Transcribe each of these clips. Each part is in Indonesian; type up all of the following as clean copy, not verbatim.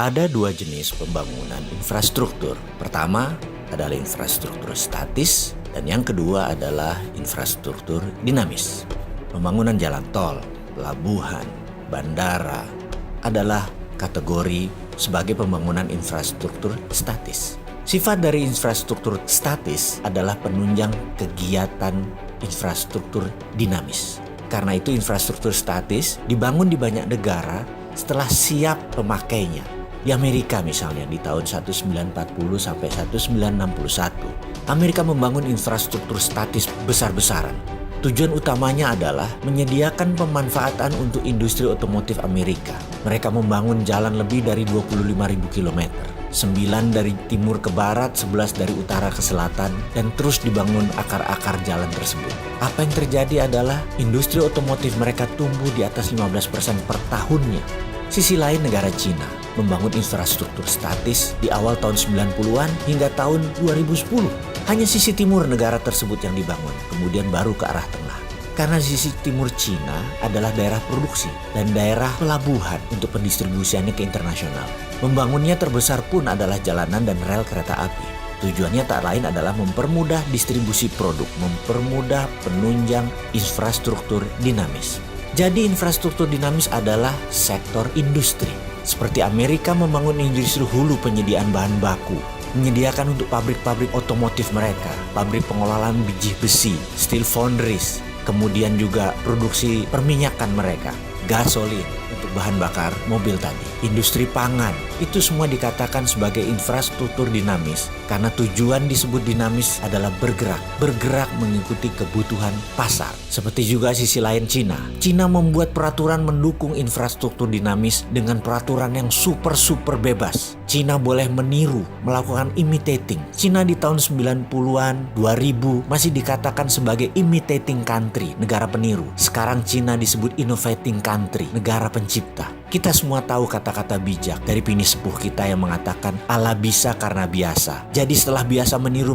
Ada dua jenis pembangunan infrastruktur. Pertama adalah infrastruktur statis dan yang kedua adalah infrastruktur dinamis. Pembangunan jalan tol, pelabuhan, bandara adalah kategori sebagai pembangunan infrastruktur statis. Sifat dari infrastruktur statis adalah penunjang kegiatan infrastruktur dinamis. Karena itu infrastruktur statis dibangun di banyak negara setelah siap pemakainya. Di Amerika misalnya di tahun 1940 sampai 1961, Amerika membangun infrastruktur statis besar-besaran. Tujuan utamanya adalah menyediakan pemanfaatan untuk industri otomotif Amerika. Mereka membangun jalan lebih dari 25.000 km. 9 dari timur ke barat, 11 dari utara ke selatan, dan terus dibangun akar-akar jalan tersebut. Apa yang terjadi adalah industri otomotif mereka tumbuh di atas 15% per tahunnya. Sisi lain negara Cina membangun infrastruktur statis di awal tahun 90-an hingga tahun 2010. Hanya sisi timur negara tersebut yang dibangun, kemudian baru ke arah tengah. Karena sisi timur Cina adalah daerah produksi dan daerah pelabuhan untuk pendistribusiannya ke internasional. Membangunnya terbesar pun adalah jalanan dan rel kereta api. Tujuannya tak lain adalah mempermudah distribusi produk, mempermudah penunjang infrastruktur dinamis. Jadi infrastruktur dinamis adalah sektor industri. Seperti Amerika membangun industri hulu penyediaan bahan baku, menyediakan untuk pabrik-pabrik otomotif mereka, pabrik pengelolaan biji besi, steel foundries, kemudian juga produksi perminyakan mereka, gasolin untuk bahan bakar mobil tadi, industri pangan, itu semua dikatakan sebagai infrastruktur dinamis karena tujuan disebut dinamis adalah bergerak mengikuti kebutuhan pasar. Seperti juga sisi lain Cina. Cina membuat peraturan mendukung infrastruktur dinamis dengan peraturan yang super bebas. Cina boleh meniru, melakukan imitating. Cina di tahun 90-an, 2000 masih dikatakan sebagai imitating country, negara peniru. Sekarang Cina disebut innovating country, negara pencipta. Kita semua tahu kata-kata bijak dari Pini Sepuh kita yang mengatakan Allah bisa karena biasa. Jadi setelah biasa meniru,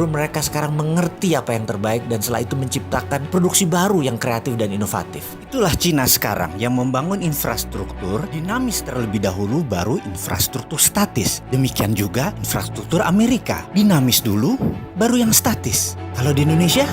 mereka sekarang mengerti apa yang terbaik dan setelah itu menciptakan produksi baru yang kreatif dan inovatif. Itulah Cina sekarang yang membangun infrastruktur dinamis terlebih dahulu baru infrastruktur statis. Demikian juga infrastruktur Amerika. Dinamis dulu baru yang statis. Kalau di Indonesia